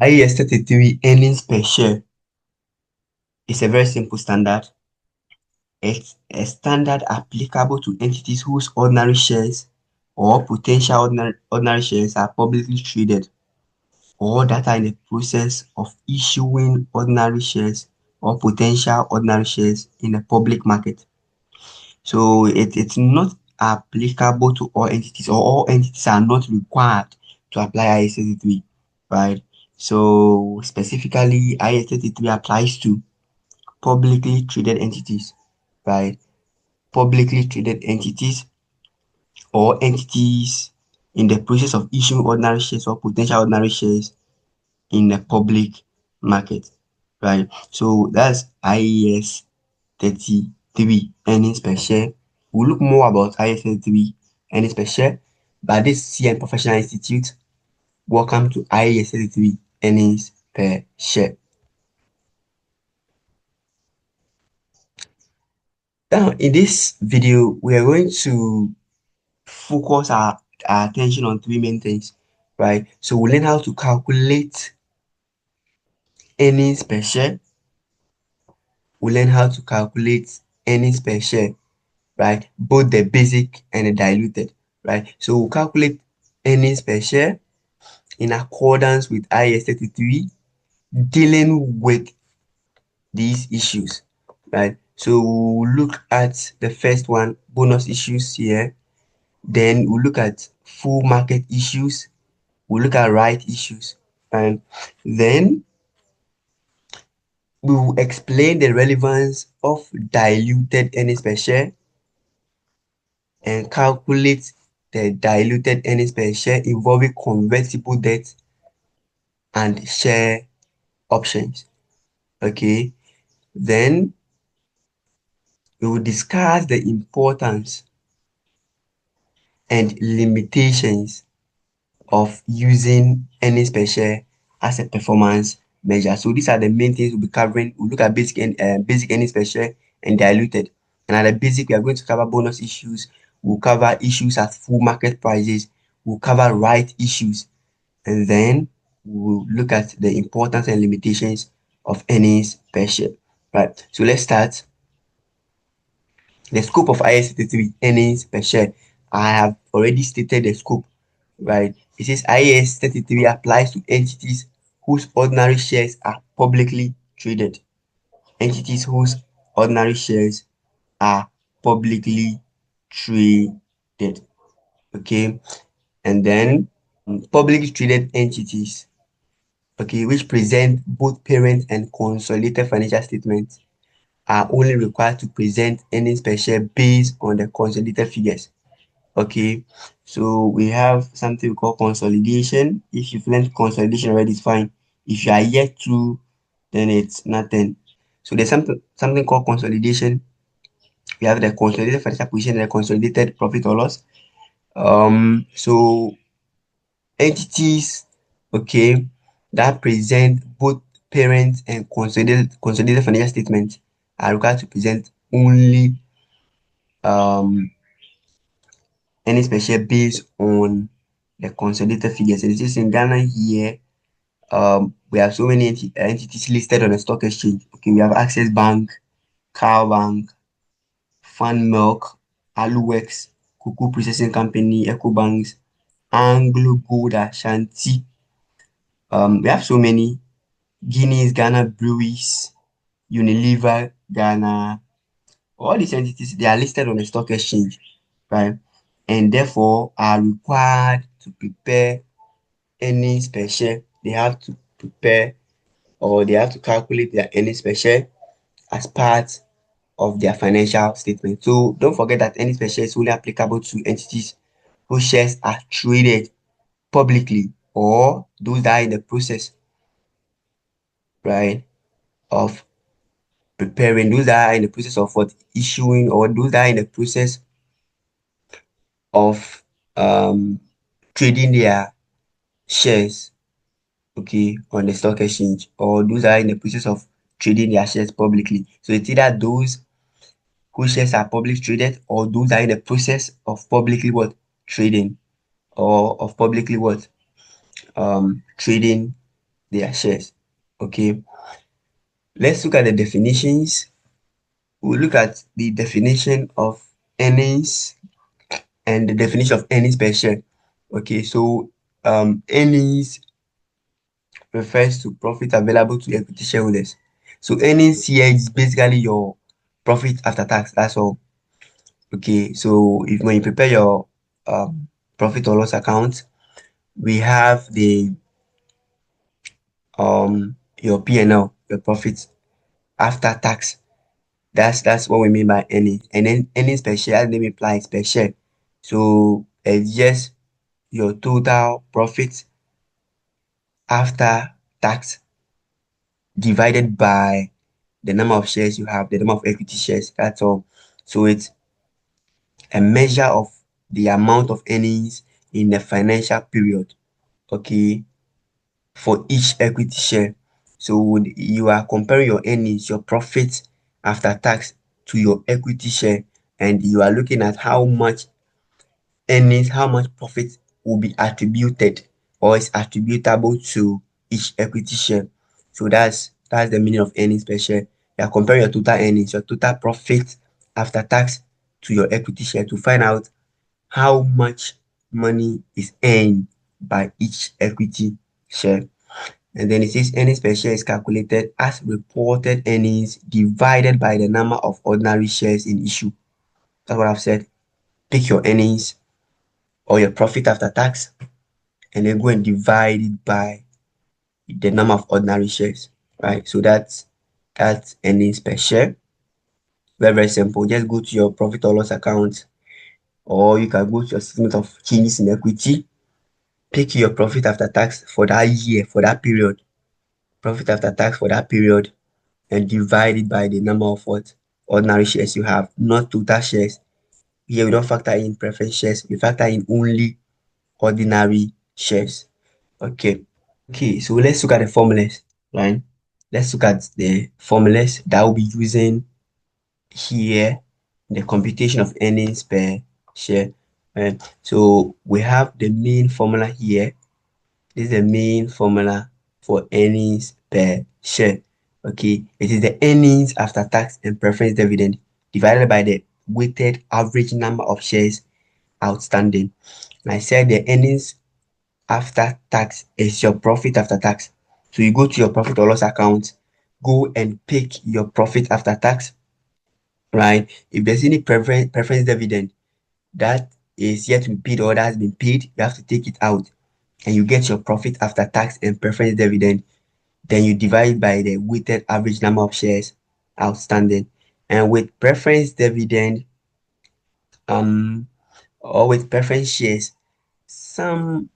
IAS 33 earnings per share is a very simple standard. It's a standard applicable to entities whose ordinary shares or potential ordinary shares are publicly traded or that are in the process of issuing ordinary shares or potential ordinary shares in the public market. So it's not applicable to all entities, or all entities are not required to apply IAS 33, right? So specifically, IAS 33 applies to publicly traded entities, right? Publicly traded entities or entities in the process of issuing ordinary shares or potential ordinary shares in the public market, right? So that's IAS 33 earnings per share. We'll look more about IAS 33 earnings per share by this CN Professional Institute. Welcome to IAS 33 earnings per share. Now, in this video, we are going to focus our attention on three main things, right? So we'll learn how to calculate earnings per share. We'll learn how to calculate earnings per share, right? Both the basic and the diluted, right? So we'll calculate earnings per share in accordance with IAS 33, dealing with these issues, right? So we'll look at the first one, bonus issues here. Then we'll look at full market issues. We'll look at right issues. And then we will explain the relevance of diluted earnings per share and calculate the diluted earnings per share involving convertible debt and share options. Okay, then we will discuss the importance and limitations of using earnings per share as a performance measure. So these are the main things we'll be covering. We'll look at basic earnings per share and diluted. And at the basic, we are going to cover bonus issues. We'll cover issues at full market prices. We'll cover right issues. And then we'll look at the importance and limitations of earnings per share. Right. So let's start. The scope of IAS 33 earnings per share. I have already stated the scope, right? It says IAS 33 applies to entities whose ordinary shares are publicly traded. Entities whose ordinary shares are publicly traded. Okay. And then publicly traded entities, okay, which present both parent and consolidated financial statements are only required to present earnings per share based on the consolidated figures. Okay, so we have something we call consolidation. If you've learned consolidation already, it's fine. If you are yet to, then it's nothing. So there's something called consolidation. We have the consolidated financial position and the consolidated profit or loss. So entities, okay, that present both parent and consolidated financial statements are required to present only earnings per share based on the consolidated figures. And it is in Ghana here, we have so many entities listed on the stock exchange. Okay, we have Access Bank, Cow Bank, Fan Milk, Aluwex, Cocoa Processing Company, Ecobanks, Anglo Gold Ashanti. We have so many. Guinness, Ghana Breweries, Unilever, Ghana. All these entities, they are listed on the stock exchange, right? And therefore are required to prepare earnings per share. They have to prepare, or they have to calculate their earnings per share as part of their financial statement. So don't forget that earnings per share is only applicable to entities whose shares are traded publicly, or those that are in the process, right, of preparing, those that are in the process of what issuing, or those that are in the process of trading their shares, okay, on the stock exchange, or those that are in the process of trading their shares publicly. So it's either those whose shares are publicly traded, or those that are in the process of publicly what trading, or of publicly what trading their shares. Okay, let's look at the definitions. We'll look at the definition of earnings and the definition of earnings per share. Okay, so earnings refers to profit available to equity shareholders. So earnings here is basically your profit after tax. That's all. Okay, so if when you prepare your profit or loss account, we have the your P&L, your profit after tax. That's what we mean by earnings. And then earnings per share, as the name implies, per share. So it's just your total profit after tax divided by the number of shares you have, the number of equity shares. That's all. So it's a measure of the amount of earnings in the financial period. Okay, for each equity share. So you are comparing your earnings, your profit after tax to your equity share, and you are looking at how much earnings, how much profit will be attributed or is attributable to each equity share. So that's the meaning of earnings per share. You are comparing your total earnings, your total profit after tax to your equity share to find out how much money is earned by each equity share. And then it says earnings per share is calculated as reported earnings divided by the number of ordinary shares in issue. That's what I've said. Pick your earnings or your profit after tax and then go and divide it by the number of ordinary shares, right? So that's earnings per share. Very, very simple. Just go to your profit or loss account, or you can go to your statement of changes in equity, pick your profit after tax for that year, for that period, profit after tax for that period, and divide it by the number of what ordinary shares you have, not total shares. Here we don't factor in preference shares, we factor in only ordinary shares. Okay. Okay, so let's look at the formulas, right? Let's look at the formulas that we'll be using here in the computation of earnings per share. Right? So we have the main formula here. This is the main formula for earnings per share. Okay, it is the earnings after tax and preference dividend divided by the weighted average number of shares outstanding. And I said the earnings after tax is your profit after tax. So you go to your profit or loss account, go and pick your profit after tax, right? If there's any preference dividend that is yet to be paid or that has been paid, you have to take it out and you get your profit after tax and preference dividend. Then you divide by the weighted average number of shares outstanding. And with preference dividend, or with preference shares, some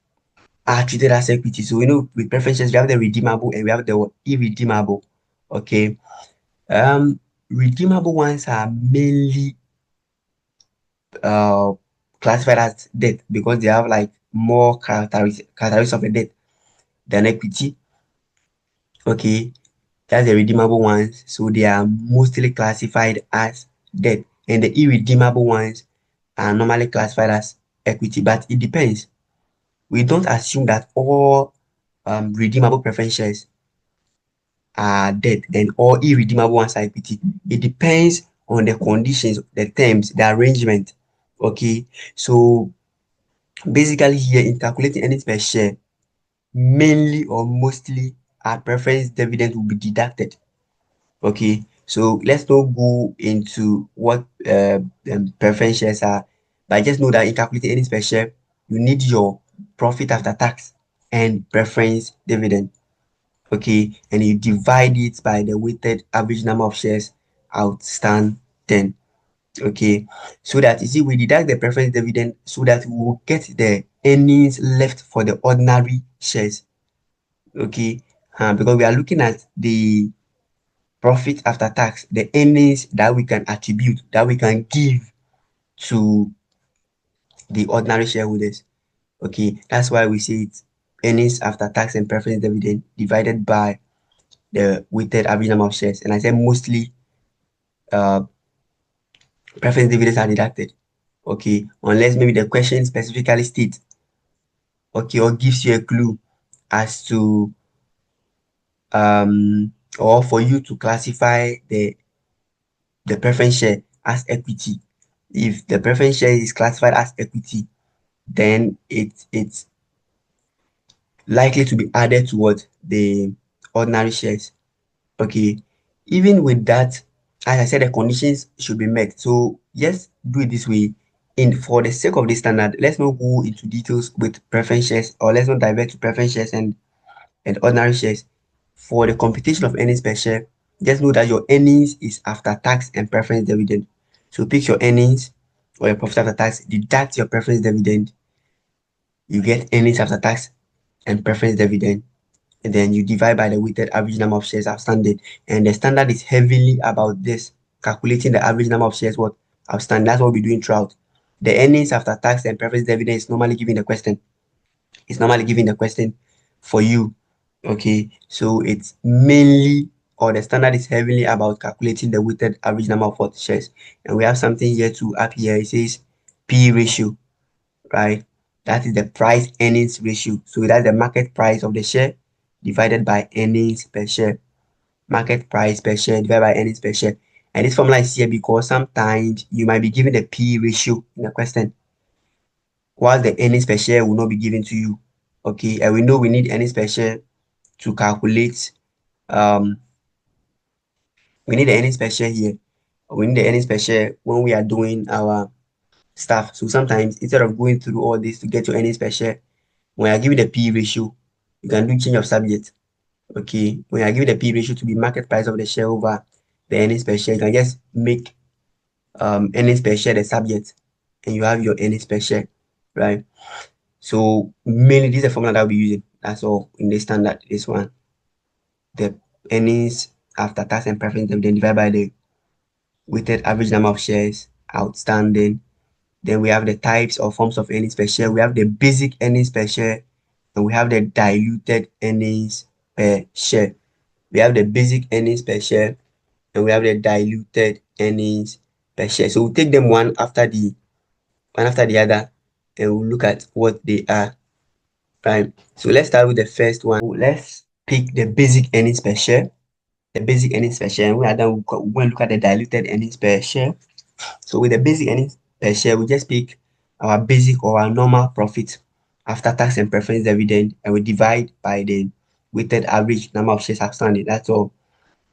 are treated as equity. So with preference shares, we have the redeemable and we have the irredeemable. Okay. Redeemable ones are mainly uh classified as debt because they have like more characteristics of a debt than equity. Okay, that's the redeemable ones. So they are mostly classified as debt, and the irredeemable ones are normally classified as equity, but it depends. We don't assume that all redeemable preference shares are debt and all irredeemable ones are equity. It depends on the conditions, the terms, the arrangement. Okay, so basically here in calculating earnings per share, mainly or mostly our preference dividend will be deducted. Okay, so let's not go into what preference shares are, but just know that in calculating earnings per share, you need your profit after tax and preference dividend. Okay, and you divide it by the weighted average number of shares outstanding. Okay, so that you see, we deduct the preference dividend so that we will get the earnings left for the ordinary shares. Okay, because we are looking at the profit after tax, the earnings that we can attribute, that we can give to the ordinary shareholders. Okay, that's why we say it's earnings after tax and preference dividend divided by the weighted average number of shares. And I said mostly uh, preference dividends are deducted. Okay, unless maybe the question specifically states, okay, or gives you a clue as to or for you to classify the preference share as equity. If the preference share is classified as equity, then it's likely to be added to what the ordinary shares. Okay, even with that, as I said, the conditions should be met. So just do it this way. In for the sake of this standard, let's not go into details with preference shares, or let's not divert to preference shares and ordinary shares. For the computation of earnings per share, just know that your earnings is after tax and preference dividend. So pick your earnings or your profit after tax, deduct your preference dividend, you get earnings after tax and preference dividend, and then you divide by the weighted average number of shares outstanding. And the standard is heavily about this, calculating the average number of shares what outstanding. That's what we're doing throughout. The earnings after tax and preference dividend is normally given the question. It's normally given the question for you. Okay, so it's mainly, or the standard is heavily about calculating the weighted average number of what shares. And we have something here to up here. It says P ratio, right? That is the price earnings ratio. So that's the market price of the share divided by earnings per share. Market price per share divided by earnings per share. And this formula is here because sometimes you might be given the P ratio in the question, while the earnings per share will not be given to you. Okay, and we know we need earnings per share to calculate. We need the earnings per share here. We need the earnings per share when we are doing our stuff. So sometimes instead of going through all this to get your earnings per share, when I give you the P ratio, you can do change of subject. Okay, when I give you the P ratio to be market price of the share over the earnings per share, you can just make earnings per share the subject, and you have your earnings per share, right? So mainly this is the formula that we'll be using. That's all in the standard. This one, the earnings after tax and preference dividend divided by the weighted average number of shares outstanding. Then we have the types or forms of earnings per share. We have the basic earnings per share, and we have the diluted earnings per share. We have the basic earnings per share, and we have the diluted earnings per share. So we'll take them one after the other, and we'll look at what they are. Right. So let's start with the first one. Let's pick the basic earnings per share. The basic earnings per share. And we are done, we're going to look at the diluted earnings per share. So with the basic earnings per share, we just pick our basic or our normal profit after tax and preference dividend, and we divide by the weighted average number of shares outstanding. That's all.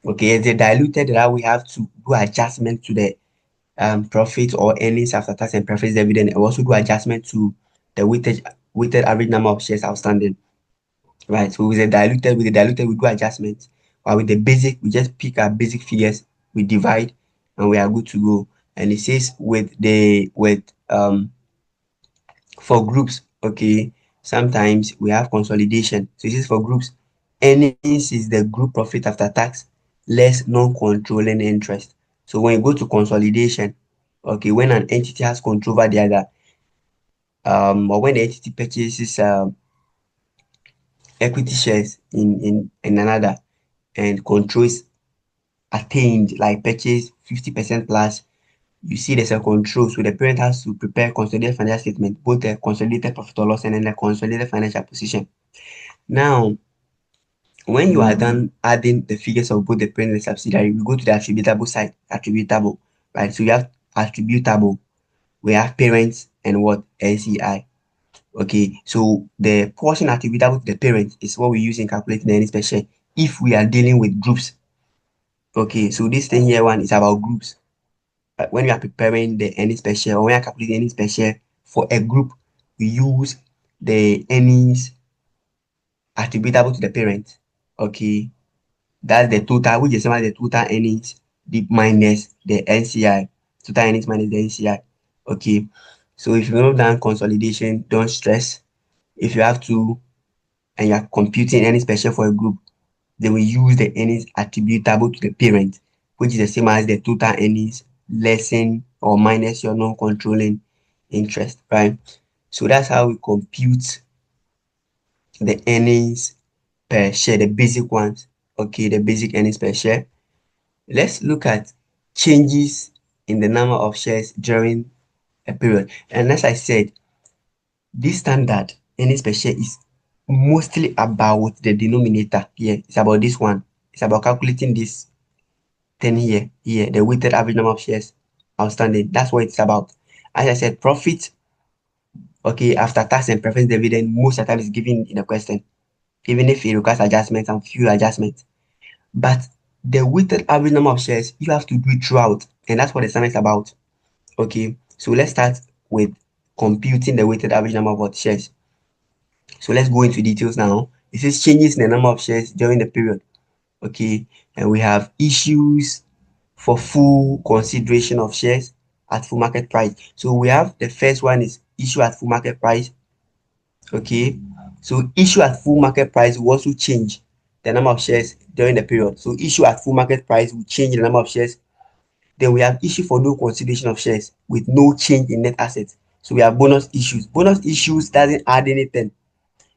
Okay, the diluted that we have to do adjustment to the profit or earnings after tax and preference dividend, and also do adjustment to the weighted average number of shares outstanding. Right. So with the diluted, we do adjustments. But with the basic, we just pick our basic figures, we divide, and we are good to go. And it says for groups, okay, sometimes we have consolidation. So it says for groups, earnings is the group profit after tax less non-controlling interest. So when you go to consolidation, okay, when an entity has control over the other, or when the entity purchases equity shares in another, and control is attained, like purchase 50% plus, you see there's a control. So the parent has to prepare consolidated financial statement, both the consolidated profit or loss and then the consolidated financial position. Now, when you are done adding the figures of both the parent and the subsidiary, we go to the attributable side. Attributable, right? So we have attributable, we have parents and what? NCI. Okay, so the portion attributable to the parent is what we use in calculating the earnings per share if we are dealing with groups. Okay, so this thing here one is about groups. When we are preparing the earnings per share, or when we are calculating earnings per share for a group, we use the earnings attributable to the parent. Okay, that's the total, which is the total earnings minus the NCI. Total earnings minus the NCI. Okay, so if you know done consolidation, don't stress. If you have to, and you are computing earnings per share for a group, then we use the earnings attributable to the parent, which is the same as the total earnings lessen or minus your non-controlling interest, right? So that's how we compute the earnings per share, the basic ones. Okay, the basic earnings per share. Let's look at changes in the number of shares during a period. And as I said, this standard earnings per share is mostly about the denominator here. It's about this one. It's about calculating this 10 here, the weighted average number of shares outstanding. That's what it's about. As I said, profit, okay, after tax and preference dividend, most of the time is given in the question, even if it requires adjustments and few adjustments. But the weighted average number of shares, you have to do it throughout, and that's what the sum is about. Okay, so let's start with computing the weighted average number of what shares. So let's go into details now. It says changes in the number of shares during the period. Okay, and we have issues for full consideration of shares at full market price. So we have the first one is issue at full market price. Okay, so issue at full market price will also change the number of shares during the period. So issue at full market price will change the number of shares. Then we have issue for no consideration of shares with no change in net assets. So we have bonus issues. Bonus issues doesn't add anything.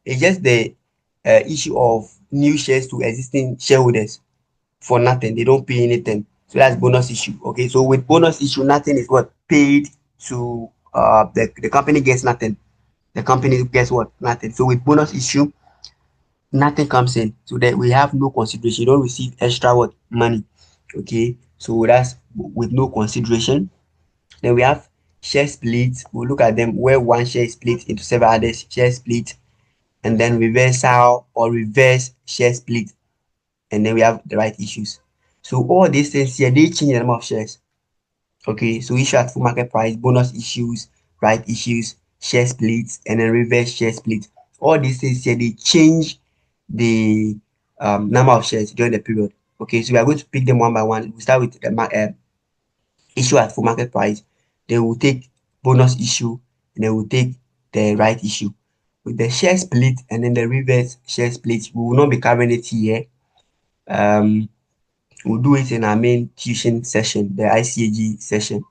It's just the issue of new shares to existing shareholders for nothing. They don't pay anything. So that's bonus issue. Okay. So with bonus issue, nothing is what paid to the company gets nothing. The company gets what? Nothing. So with bonus issue, nothing comes in. So that we have no consideration. You don't receive extra what money. Okay. So that's with no consideration. Then we have share split. We'll look at them where one share is split into several others, share split, and then reversal or reverse share split. And then we have the right issues. So all these things here, they change the number of shares. Okay, so issue at full market price, bonus issues, right issues, share splits, and then reverse share split. All these things here, they change the number of shares during the period. Okay, so we are going to pick them one by one. We start with the issue at full market price. Then we'll take bonus issue, and then we'll take the right issue. With the share split and then the reverse share split, we will not be covering it here. Um, we'll do it in our main tuition session, the ICAG session,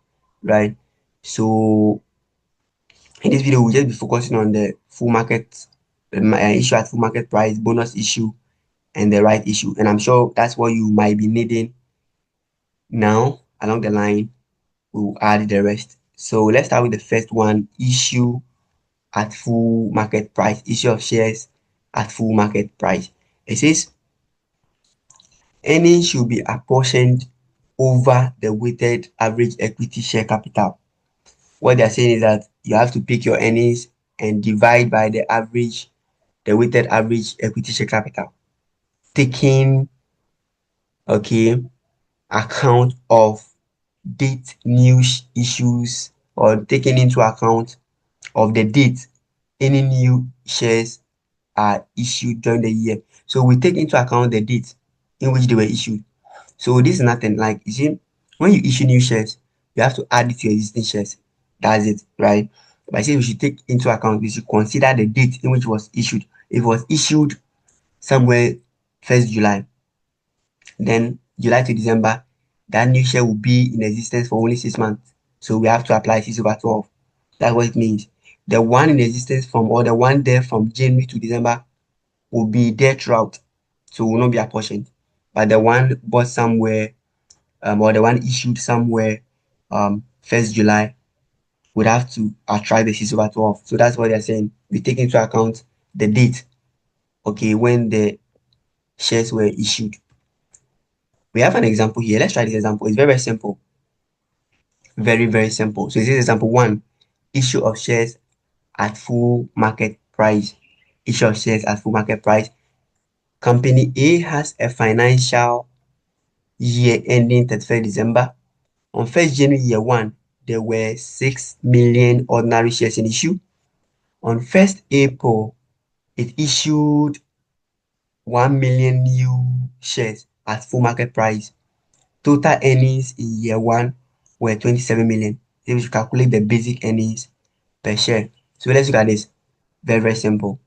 right? So in this video, we'll just be focusing on the full market issue at full market price, bonus issue, and the right issue. And I'm sure that's what you might be needing now along the line. We'll add the rest. So let's start with the first one, issue at full market price, issue of shares at full market price. It says earnings should be apportioned over the weighted average equity share capital. What they're saying is that you have to pick your earnings and divide by the weighted average equity share capital, taking, okay, account of date news issues or taking into account of the date any new shares are issued during the year. So we take into account the date in which they were issued. So this is nothing like, you see, when you issue new shares, you have to add it to your existing shares. That's it, right? But I say we should take into account, we should consider the date in which it was issued. If it was issued somewhere 1st July, then July to December, that new share will be in existence for only 6 months. So we have to apply 6/12. That's what it means. The one in existence from or the one there from January to December will be there throughout. So will not be apportioned. But the one bought somewhere or the one issued somewhere 1st July would have to attract the 6/12. So that's what they're saying. We take into account the date, okay, when the shares were issued. We have an example here. Let's try this example. It's very, very simple. Very, very simple. So this is example one, issue of shares at full market price. Issue of shares at full market price. Company A has a financial year ending 31st December. On 1st January year one, there were 6 million ordinary shares in issue. On 1st April, it issued 1 million new shares at full market price. Total earnings in year one were 27 million. Then we should calculate the basic earnings per share. So let's look at this. Very, very simple.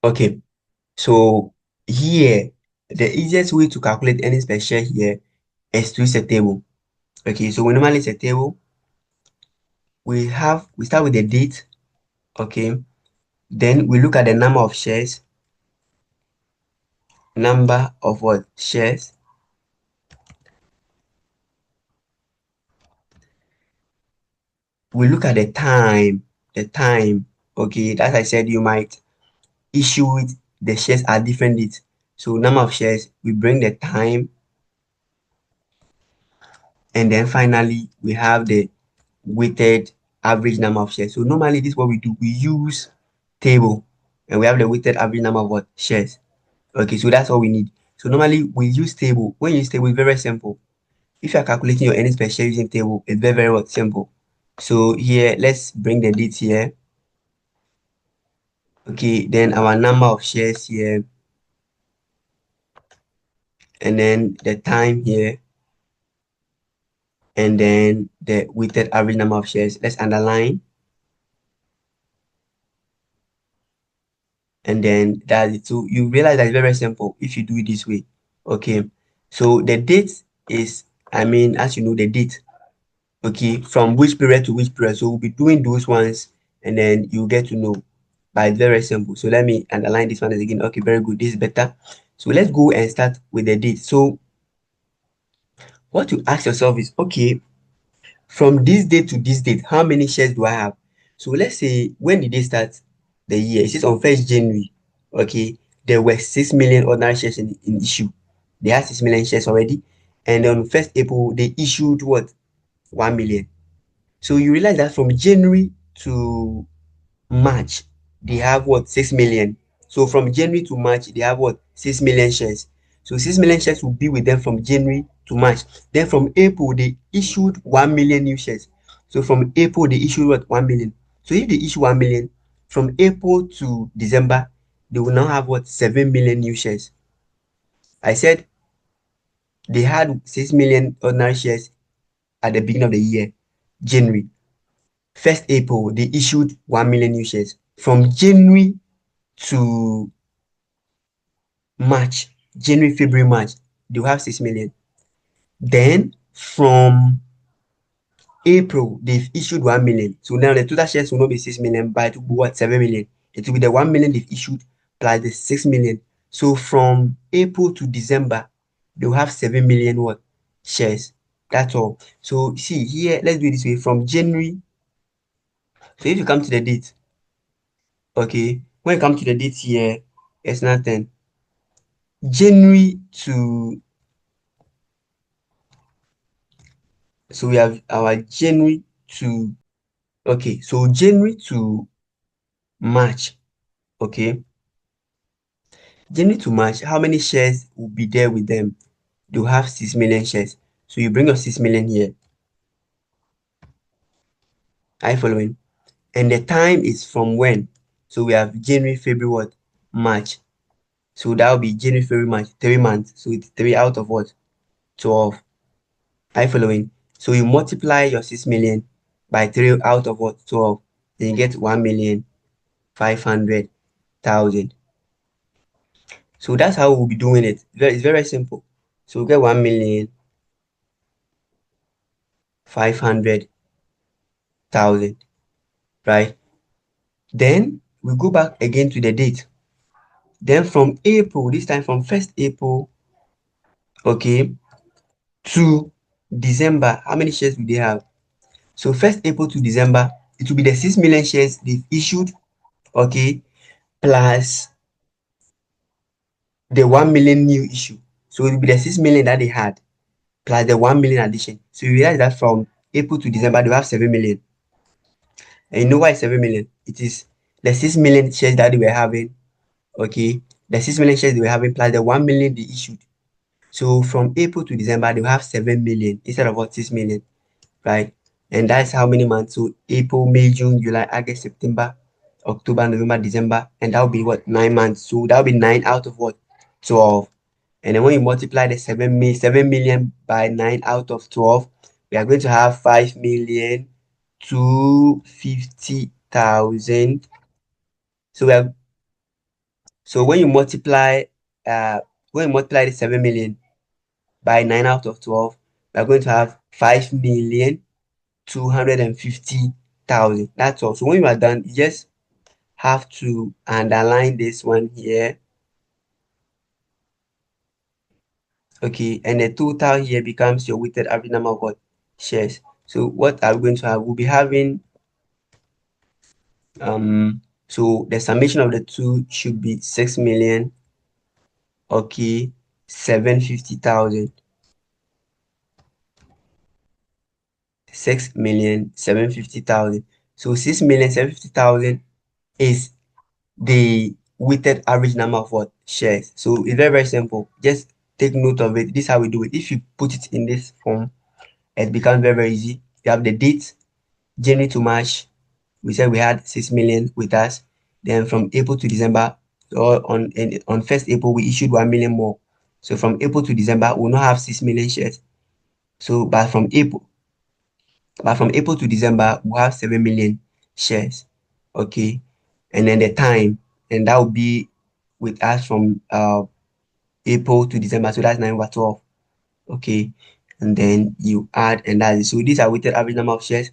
Okay, so here, the easiest way to calculate earnings per share here is to use a table. Okay, so we normally use a table. We start with the date. Okay, then we look at the number of shares, number of what shares. We look at the time. the time. Okay, as I said, you might issue it, the shares are different dates. So number of shares, we bring the time, and then finally we have the weighted average number of shares. So normally this is what we do. We use table and we have the weighted average number of what shares. Okay, so that's all we need. So normally we use table. When you use table, it's very simple. If you are calculating your earnings per share using table, it's very, very what, simple. So here, let's bring the dates here. Okay, then our number of shares here, and then the time here, and then the weighted average number of shares. Let's underline, and then that's it. So you realize that it's very, very simple if you do it this way. Okay, so the date is, I mean, as you know, the date, okay, from which period to which period. So we'll be doing those ones, and then you get to know. But it's very simple. So let me underline this one again. Okay, very good. This is better. So let's go and start with the date. So what you ask yourself is, okay, from this date to this date, how many shares do I have? So let's say, when did they start the year? It says on 1st January. Okay, there were 6 million ordinary shares in issue. They had 6 million shares already. And on 1st April, they issued what? 1 million. So you realize that from January to March, they have what? 6 million. So from January to March, they have what? 6 million shares. So 6 million shares will be with them from January to March. Then from April, they issued 1 million new shares. So from April, they issued what? 1 million. So if they issue 1 million, from April to December, they will now have what? 7 million new shares. I said they had 6 million ordinary shares at the beginning of the year, January. 1st April, they issued 1 million new shares. From January to March, January, February, March, they'll have 6 million. Then from April, they've issued 1 million. So now the total shares will not be 6 million, but it will be what? 7 million. It will be the 1 million they've issued plus the 6 million. So from April to December, they'll have 7 million what? Shares. That's all. So see here, let's do it this way. From January, so if you come to the date, okay, when you come to the date here, it's nothing. January to, so we have our January to, okay, so January to March, okay, January to March, how many shares will be there with them? They'll have 6 million shares. So you bring your 6 million here. Are you following? And the time is from when? So we have January, February, what? March. So that will be January, February, March, 3 months. So it's 3 out of what? 12. Are you following? So you multiply your 6 million by 3 out of what? 12. Then you get 1,500,000. So that's how we'll be doing it. It's very simple. So we get 1,500,000, right? Then we go back again to the date. Then from April, this time from 1st April, okay, to December, how many shares do they have? So 1st April to December, it will be the 6 million shares they've issued, okay, plus the 1 million new issue. So it will be the 6 million that they had plus the 1 million addition. So you realize that from April to December, they have 7 million. And you know why 7 million? It is the 6 million shares that they were having, okay? The 6 million shares they were having plus the 1 million they issued. So from April to December, they will have 7 million instead of what? 6 million, right? And that's how many months? So April, May, June, July, August, September, October, November, December, and that will be what? 9 months. So that will be 9 out of what? 12. And then when you multiply the 7 million by 9 out of 12, we are going to have 5,250,000. So we have, so when you multiply the 7 million by 9 out of 12, we are going to have 5,250,000. That's all. So when you are done, you just have to underline this one here. Okay, and the total here becomes your weighted average number of what? Shares. So what are we going to have? We'll be having So the summation of the two should be 6 million, okay, 750,000. 6,750,000. So 6,750,000 is the weighted average number of what shares. So it's very, very simple. Just take note of it. This is how we do it. If you put it in this form, it becomes very, very easy. You have the date, January to March. We said we had 6 million with us. Then from April to December, or on 1st April, we issued 1 million more. So from April to December, we'll not have 6 million shares. So, but from April to December, we have 7 million shares. Okay. And then the time, and that will be with us from April to December. So that's 9/12. Okay. And then you add, and that is so these are weighted average number of shares.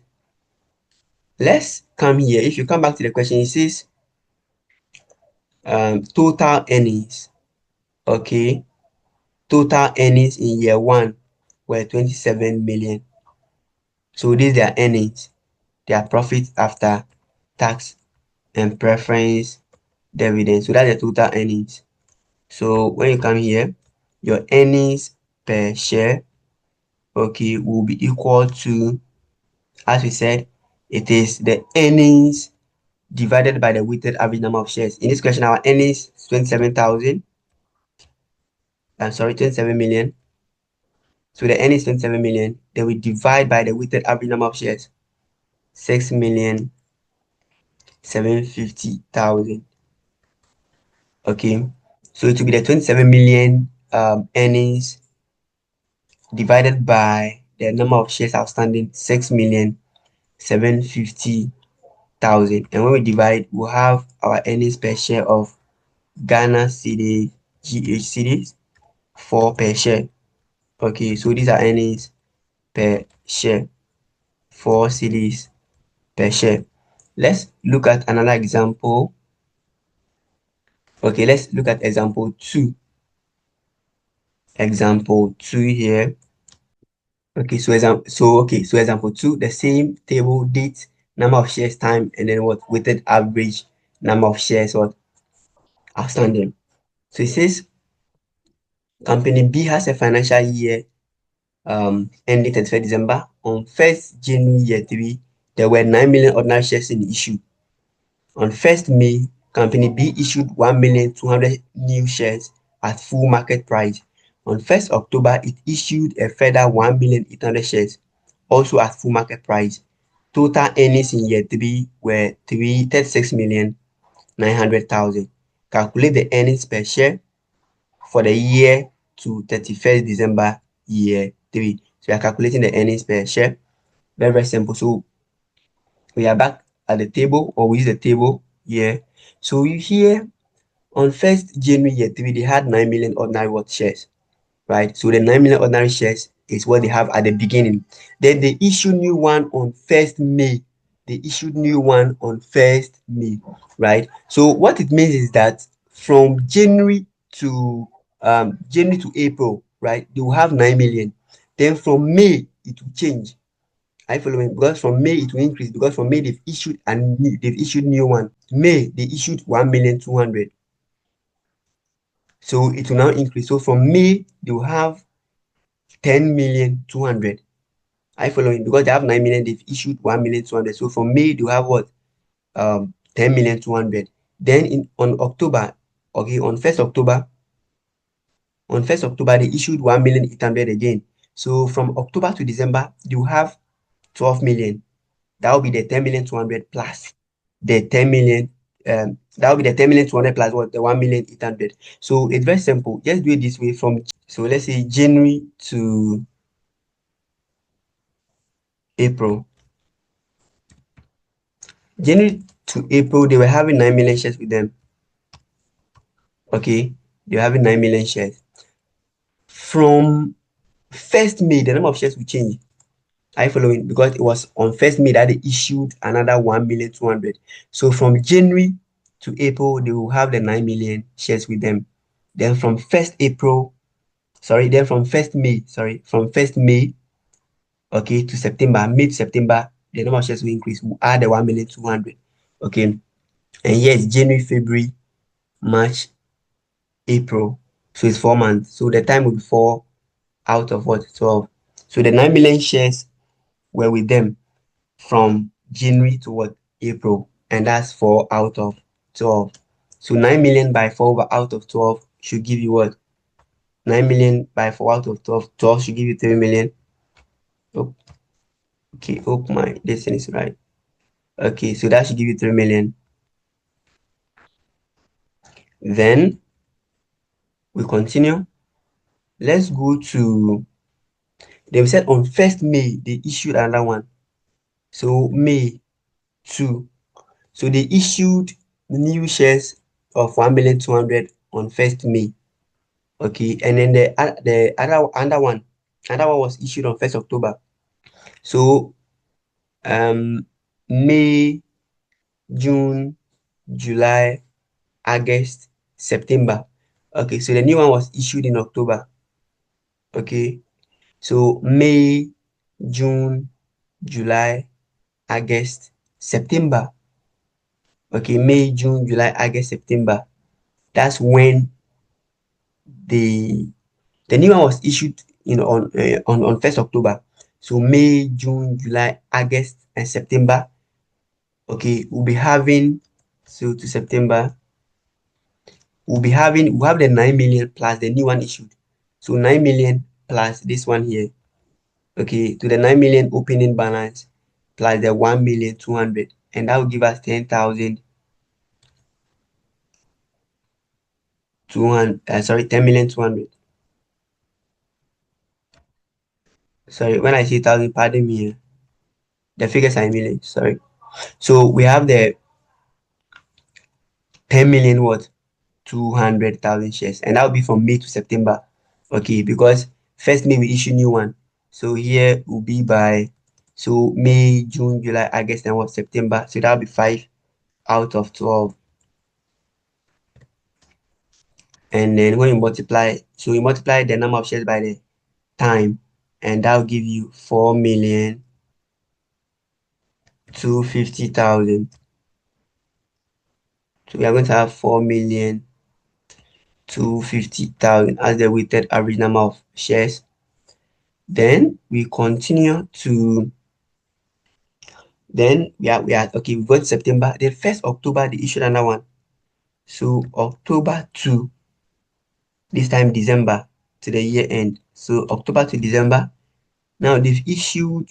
Let's come here. If you come back to the question, it says total earnings. Okay. Total earnings in year one were 27 million. So these are earnings, their profit after tax and preference dividend. So that's the total earnings. So when you come here, your earnings per share, okay, will be equal to, as we said, it is the earnings divided by the weighted average number of shares. In this question, our earnings is 27,000. I'm sorry, 27 million. So the earnings 27 million. Then we divide by the weighted average number of shares, 6,750,000. Okay, so it will be the 27 million earnings divided by the number of shares outstanding, 6,750,000. And when we divide, we'll have our earnings per share of Ghana cedi, GH cedis, 4 per share. Okay, so these are earnings per share, 4 cedis per share. Let's look at another example. Okay, let's look at example 2. Example 2 here. Okay, so example 2, the same table, date, number of shares, time, and then what weighted average number of shares what outstanding. So it says company B has a financial year ending 31st December. On 1st January year 3, there were 9 million ordinary shares in issue. On 1st May, company B issued 1,200,000 new shares at full market price. On 1st October, it issued a further 1,800,000 shares, also at full market price. Total earnings in year 3 were 36,900,000. Calculate the earnings per share for the year to 31st December year 3. So we are calculating the earnings per share. Very, very simple. So we are back at the table, or we use the table here. So you here on 1st January year 3, they had 9 million ordinary what shares, right? So the 9 million ordinary shares is what they have at the beginning. Then they issue new one on 1st May. They issued new one on 1st May, right? So what it means is that from January to April, right, they will have 9 million. Then from May it will change. I follow me, because from May it will increase, because from May they've issued new one. May they issued 1,200,000. So it will now increase. So from May they will have 10,200,000. I following, because they have 9 million, they've issued 1,200,000. So from May they will have what? 10,200,000. Then on October, okay, on 1st October, they issued 1,800,000 again. So from October to December, they will have 12 million. That will be the 10,200,000 plus the 10 million. That will be the 10,200,000 plus what? The 1,800,000. So it's very simple. Just do it this way. So let's say January to April. January to April, they were having 9 million shares with them. Okay, they were having 9 million shares. From 1st May, the number of shares will change. Are you following? Because it was on 1st May that they issued another 1,200,000. So from January to April, they will have the 9 million shares with them. Then from 1st May, okay, to September, May to September, the number of shares will increase. We'll add the 1,200,000. Okay. And here it's January, February, March, April. So it's 4 months. So the time will be 4 out of what? 12. So the 9 million shares were with them from January to what? April. And that's 4 out of 12. So 9 million by 4 out of 12 should give you what? 9 million by 4 out of 12. 12 should give you 3 million. Oh, okay. Hope my this thing is right. Okay. So that should give you 3 million. Then we continue. Let's go to, they said on 1st May, they issued another one. So May 2. So they issued new shares of 1,200,000 on 1st May. Okay. And then the other one was issued on 1st October. So May, June, July, August, September. Okay, so the new one was issued in October. Okay, so May, June, July, August, September. Okay, May, June, July, August, September. That's when the the new one was issued on 1st October. So May, June, July, August, and September. Okay, we'll be having, so to September, we'll have the 9 million plus the new one issued. So 9 million plus this one here. Okay, to the 9 million opening balance plus the 1,200,000, and that will give us 10,200, sorry, 10,200,000. Sorry, when I say thousand, pardon me. The figures are in millions, sorry. So we have the 10 million what? 200,000 shares, and that will be from May to September. Okay, because 1st May we issue new one. So here will be by, so May, June, July, August, and what? September. So that'll be 5 out of 12. And then when you multiply, so you multiply the number of shares by the time, and that'll give you 4,250,000. So we are going to have 4,250,000 as the weighted average number of shares. Then we continue to, then we are okay, we got September. The 1st October they issued another one. So October to, this time December to the year end. So October to December. Now they've issued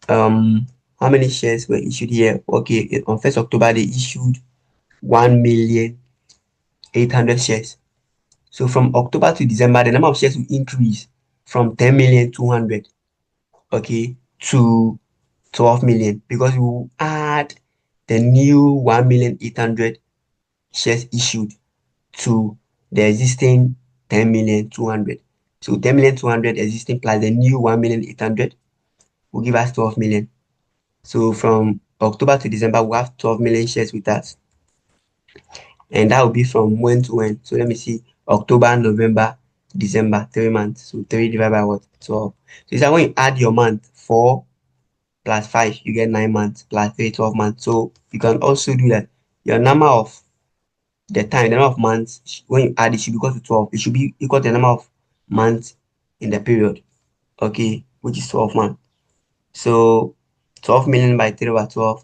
how many shares were issued here? Okay, on 1st October they issued 1,800,000 shares. So from October to December, the number of shares will increase from 10,200,000, okay, to 12 million, because we will add the new 1,800,000 shares issued to the existing 10,200,000. So 10,200,000 existing plus the new 1,800,000 will give us 12 million. So from October to December, we have 12 million shares with us. And that will be from when to when. So let me see. October, November, December, 3 months. So 3 divided by what? 12. So it's like when you add your month, 4 plus 5, you get 9 months plus 3, 12 months. So you can also do that. Your number of the time, the number of months, when you add it should be equal to 12. It should be equal to the number of months in the period. Okay, which is 12 months. So 12 million by 3 over 12.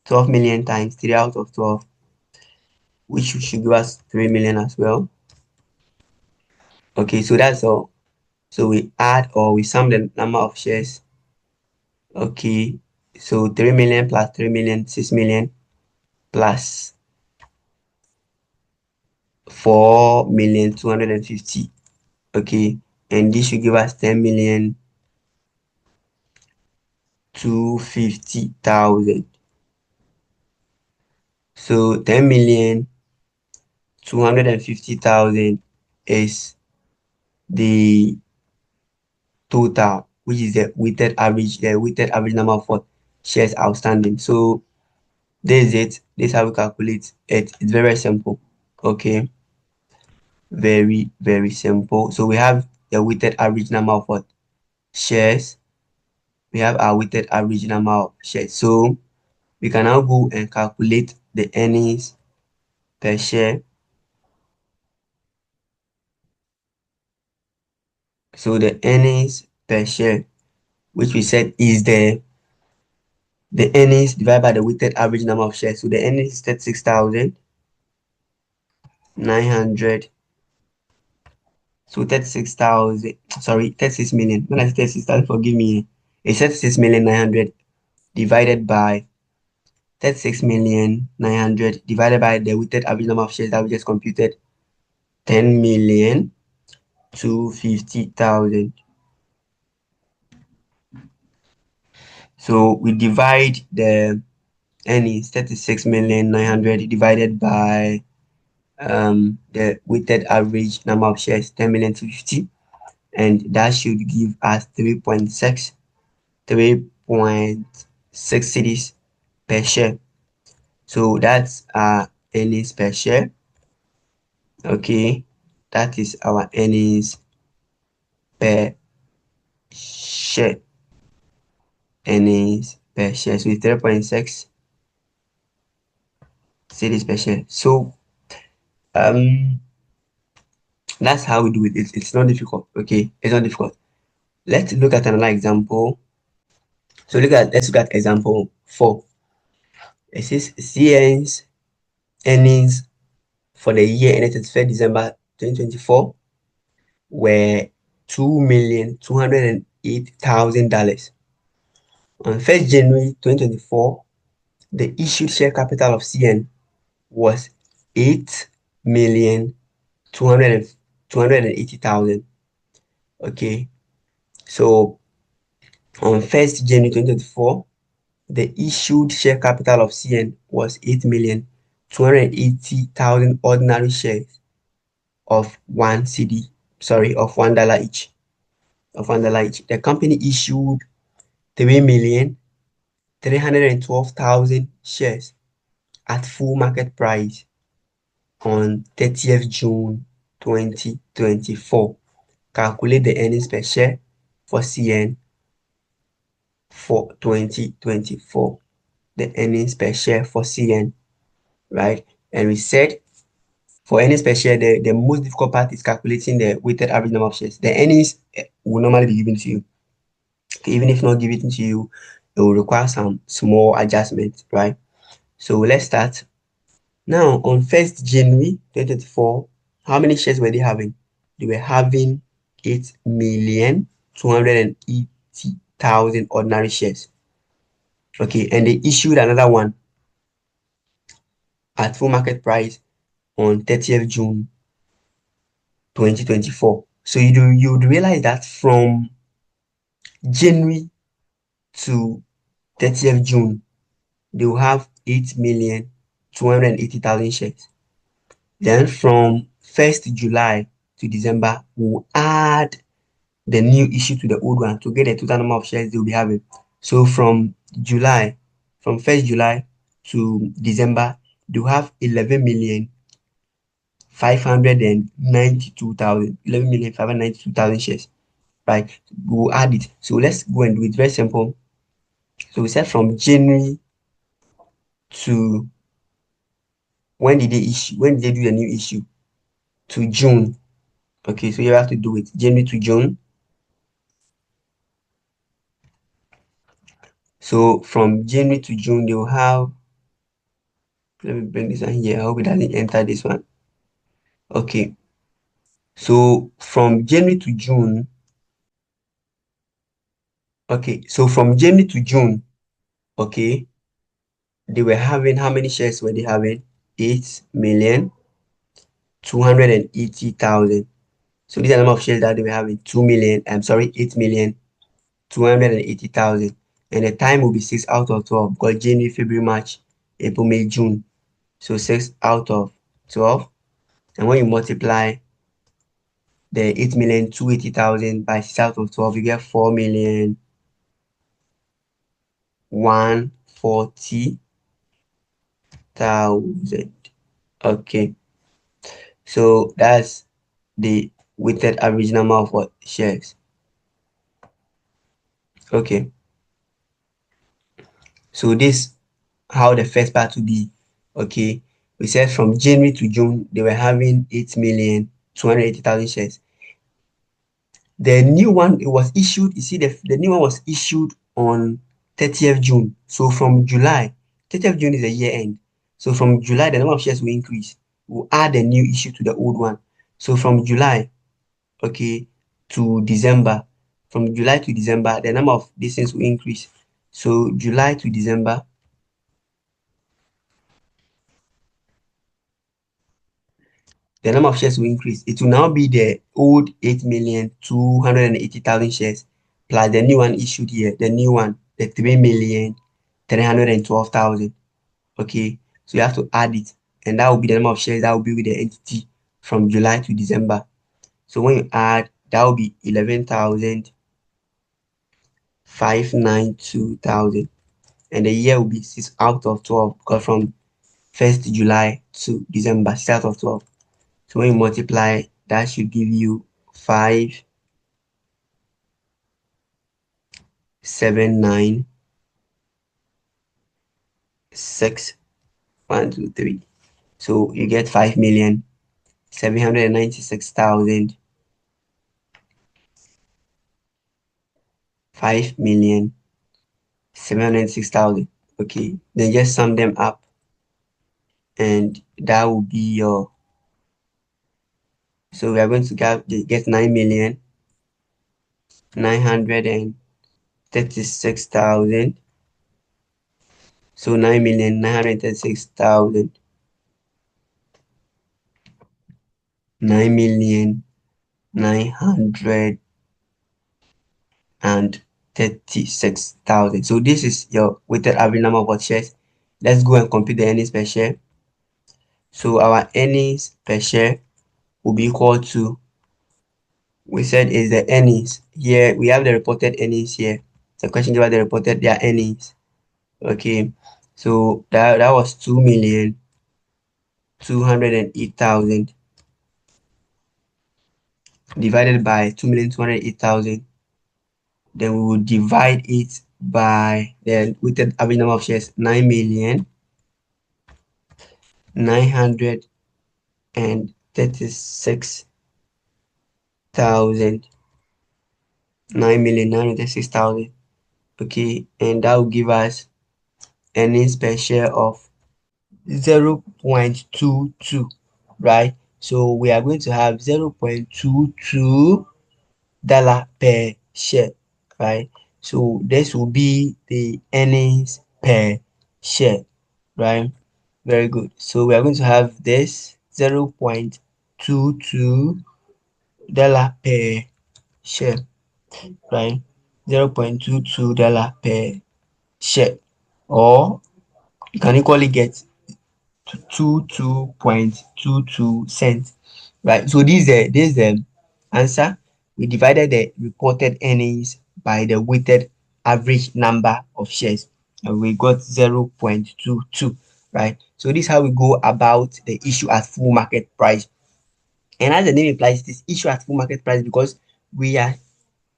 12 million times 3 out of 12, which should give us 3 million as well. Okay, so that's all. So we add or we sum the number of shares. Okay, so 3 million plus 3 million, 6 million plus 4,250,000. Okay, and this should give us 10,250,000. So 10,250,000 is the total, which is the weighted average number of what shares outstanding. So this is it. This is how we calculate it. It's very simple. Okay, very, very simple. So we have the weighted average number of what shares. We have our weighted average number of shares. So We can now go and calculate the earnings per share. So the earnings per share, which we said is the earnings divided by the weighted average number of shares. So the earnings is 36,900. So 36,000, sorry, 36 million. When I say 36,000, forgive me. It's 36,900,000 divided by 36,900,000 divided by the weighted average number of shares that we just computed, 10,250,000. So we divide the earnings 36,900,000 divided by the weighted average number of shares, 10,250,000, and that should give us 3.6 cedis per share. So that's our earnings per share. Okay, that is our earnings per share. Earnings per share. So it's 3.6 cedis per share. So that's how we do it. It's not difficult. Okay, it's not difficult. Let's look at another example. So let's look at example 4. It says CN's earnings for the year ended 31st December 2024 were $2,208,000. On 1st January 2024, the issued share capital of CN was 8,280,000. Okay, so on 1st January 2024, the issued share capital of CN was 8,280,000 ordinary shares of of $1 each. The company issued 3,312,000 shares at full market price on 30th June 2024. Calculate the earnings per share for CN for 2024. The earnings per share for CN, right? And we said for earnings per share, the most difficult part is calculating the weighted average number of shares. The earnings will normally be given to you. Even if not given to you, it will require some small adjustments, right? So let's start. Now, on 1st January 2024, how many shares were they having? They were having 8,280,000 ordinary shares. Okay, and they issued another one at full market price on 30th June 2024. So you'd realize that from January to 30th June, they will have 8,280,000 shares. Then from 1st July to December, we'll add the new issue to the old one to get the total number of shares they'll be having. So from 1st July to December, they'll have 11,592,000 shares, right? We'll add it. So let's go and do it very simple. So we said from January to when did they do the new issue? To June. Okay, so you have to do it January to June. So from January to June, they will have, let me bring this one here. I hope it doesn't enter this one. Okay, so from January to June, okay, so from January to June, okay, they were having, how many shares were they having? 8,280,000. So these are the number of shares that they were having, 8,280,000. And the time will be 6 out of 12 because January, February, March, April, May, June. So 6 out of 12. And when you multiply the 8,280,000 by 6 out of 12, you get 4,140,000. Okay, so that's the weighted average number of what shares. Okay, so this how the first part will be. Okay, we said from January to June they were having 8,280,000 shares. The new one, it was issued, you see, the new one was issued on 30th June. So from July, 30th June is the year end. So from July, the number of shares will increase. We'll add a new issue to the old one. So from July, okay, to December, from July to December, the number of these things will increase. So July to December, the number of shares will increase. It will now be the old 8,280,000 shares plus the new one issued here, the new one, the 3,312,000. Okay, so you have to add it, and that will be the number of shares that will be with the entity from July to December. So when you add, that will be 11,592,000, and the year will be 6 out of 12 because from 1st July to December, 6 out of 12. So when you multiply, that should give you 5,796,123. So you get 5,796,000, 5,796,000. Okay, then just sum them up, and that will be your. So we are going to get 9,936,000. So 9,936,000, 9,936,000. So this is your weighted average number of shares. Let's go and compute the earnings per share. So our earnings per share will be equal to, we said, is the earnings. Here we have the reported earnings here. The question about the reported their earnings. Okay, so that was 2,208,000 divided by 2,208,000. Then we will divide it by the weighted average number of shares, 9,936,000, 9,936,000. Okay, and that will give us earnings per share of 0.22, right? So we are going to have $0.22 per share, right? So this will be the earnings per share, right? Very good. So we are going to have this $0.22 per share, right? $0.22 per share, or you can equally get 22.22 cents, right? So this is the answer. We divided the reported earnings by the weighted average number of shares, and we got 0.22, right? So this is how we go about the issue at full market price. And as the name implies, it is issue at full market price because we are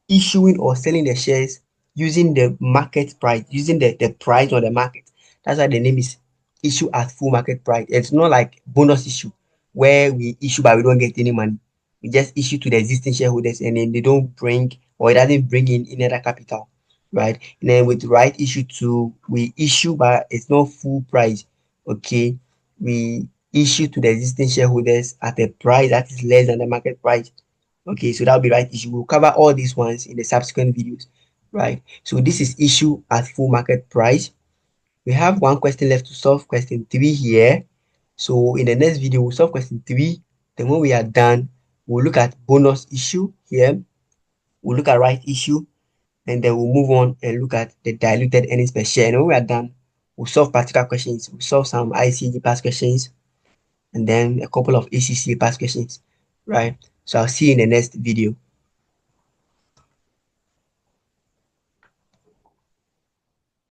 issuing or selling the shares using the market price, using the price on the market. That's why the name is issue at full market price. It's not like bonus issue where we issue but we don't get any money. We just issue to the existing shareholders and then they don't bring, or it doesn't bring in any other capital, right? And then with right issue two, we issue but it's not full price. Okay, we issue to the existing shareholders at a price that is less than the market price. Okay, so that'll be right issue. We'll cover all these ones in the subsequent videos, right? So this is issue at full market price. We have one question left to solve, question 3 here. So in the next video, we'll solve question 3. Then when we are done, we'll look at bonus issue here. We'll look at right issue, and then we'll move on and look at the diluted earnings per share. And when we are done, we'll solve practical questions. We'll solve some ICG past questions, and then a couple of ACCA past questions, right? So I'll see you in the next video.